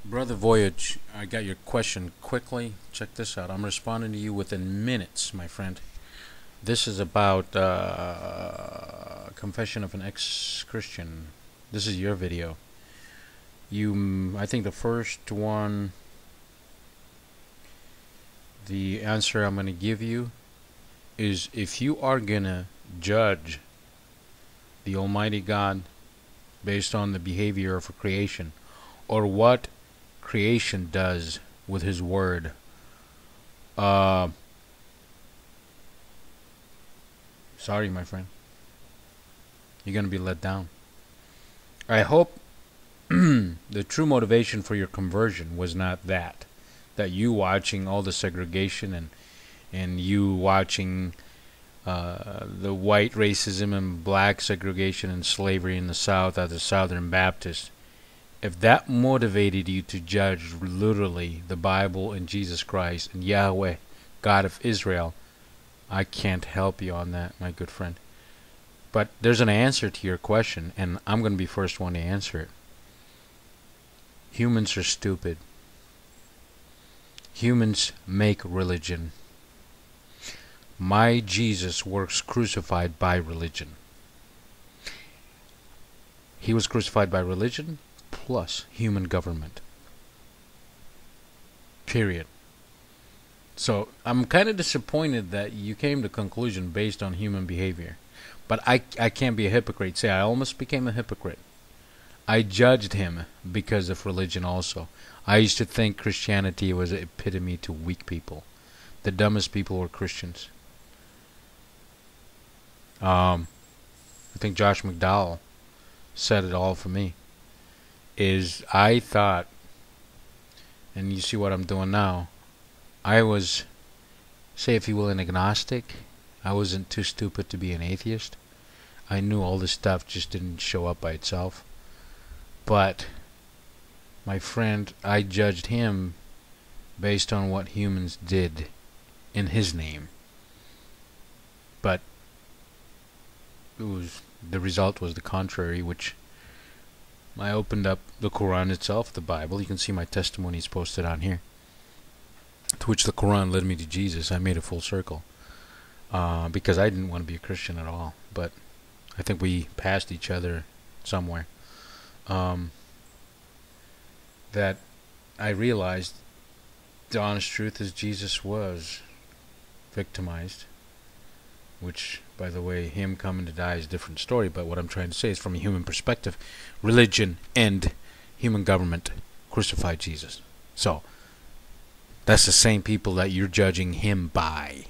Brother Voyage, I got your question quickly. Check this out. I'm responding to you within minutes, my friend. This is about confession of an ex-Christian. This is your video. I think the first one, the answer I'm going to give you is if you are going to judge the Almighty God based on the behavior of a creation or what creation does with His Word, sorry, my friend, you're going to be let down. I hope the true motivation for your conversion was not that you watching all the segregation and you watching the white racism and black segregation and slavery in the South as a Southern Baptist. If that motivated you to judge literally the Bible and Jesus Christ and Yahweh, God of Israel, I can't help you on that, my good friend. But there's an answer to your question, and I'm going to be first one to answer it. Humans are stupid. Humans make religion. My Jesus works crucified by religion. He was crucified by religion plus human government. Period. So I'm kind of disappointed that you came to conclusion based on human behavior. But I can't be a hypocrite. Say, I almost became a hypocrite. I judged him because of religion also. I used to think Christianity was an epitome to weak people. The dumbest people were Christians. I think Josh McDowell said it all for me. I thought, and you see what I'm doing now, I was, say if you will, an agnostic. I wasn't too stupid to be an atheist. I knew all this stuff just didn't show up by itself. But, my friend, I judged him based on what humans did in his name. But the result was the contrary, which I opened up the Quran itself, the Bible. You can see my testimonies posted on here. To which the Quran led me to Jesus. I made a full circle. Because I didn't want to be a Christian at all. But I think we passed each other somewhere. That I realized the honest truth is Jesus was victimized. Which, by the way, him coming to die is a different story. But what I'm trying to say is from a human perspective, religion and human government crucified Jesus. So, that's the same people that you're judging him by.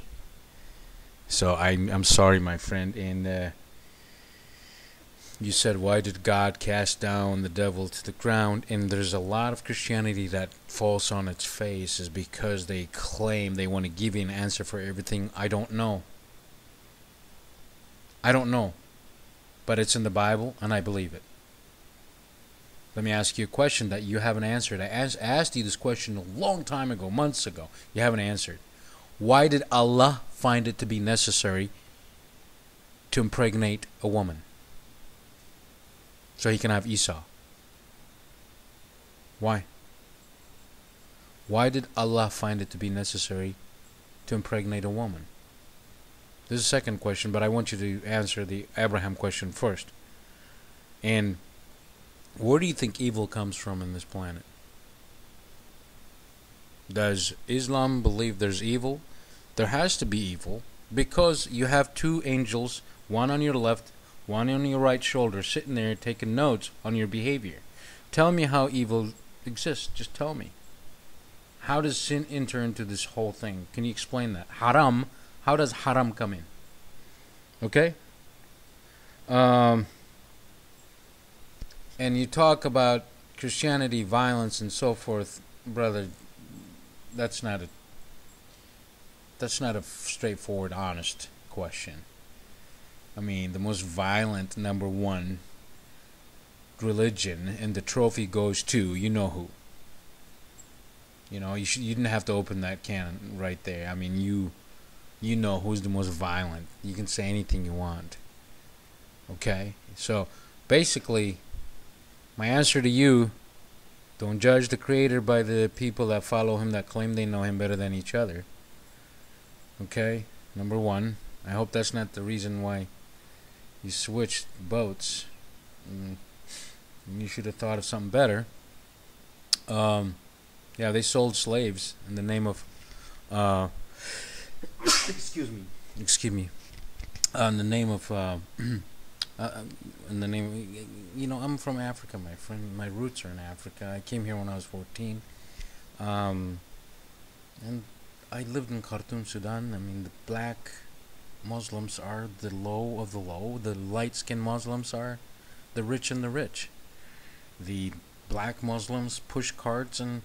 So, I'm sorry, my friend. And you said, why did God cast down the devil to the ground? And there's a lot of Christianity that falls on its face is because they claim they want to give you an answer for everything. I don't know. I don't know. But it's in the Bible, and I believe it. Let me ask you a question that you haven't answered. I asked you this question a long time ago, months ago. You haven't answered. Why did Allah find it to be necessary to impregnate a woman? So he can have Esau. Why? Why did Allah find it to be necessary to impregnate a woman? This is the second question, but I want you to answer the Abraham question first. And where do you think evil comes from in this planet? Does Islam believe there's evil? There has to be evil because you have two angels, one on your left, one on your right shoulder, sitting there taking notes on your behavior. Tell me how evil exists. Just tell me. How does sin enter into this whole thing? Can you explain that? Haram. How does haram come in? Okay? And you talk about Christianity, violence, and so forth. Brother, that's not a straightforward, honest question. I mean, the most violent, number one, religion, and the trophy goes to, you know who. You know, you didn't have to open that can right there. I mean, you know who's the most violent. You can say anything you want. Okay? So, basically, my answer to you Don't judge the Creator by the people that follow Him that claim they know Him better than each other. Okay? Number one. I hope that's not the reason why you switched boats. You should have thought of something better. Yeah, they sold slaves in the name of excuse me, in the name of in the name, I'm from Africa, my friend. My roots are in Africa. I came here when I was 14, and I lived in Khartoum, Sudan. I mean, the black Muslims are the low of the low. The light-skinned Muslims are the rich and the rich. The black Muslims push carts and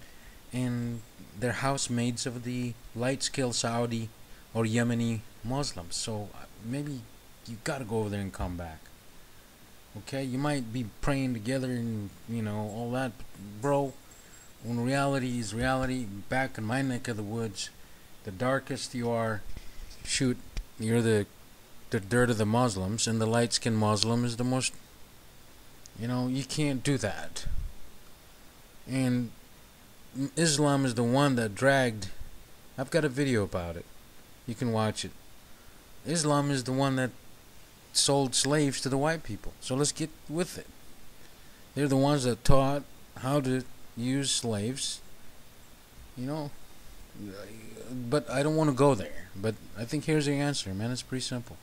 they're housemaids of the light-skinned Saudi or Yemeni Muslims. So maybe you gotta go over there and come back. Okay, you might be praying together and all that, bro. When reality is reality, back in my neck of the woods, the darkest you are, shoot, you're the dirt of the Muslims, and the light-skinned Muslim is the most. You can't do that. And Islam is the one that dragged. I've got a video about it. You can watch it. Islam is the one that sold slaves to the white people. So let's get with it. They're the ones that taught how to use slaves. But I don't want to go there. But I think here's the answer, man. It's pretty simple.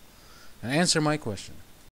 And answer my question.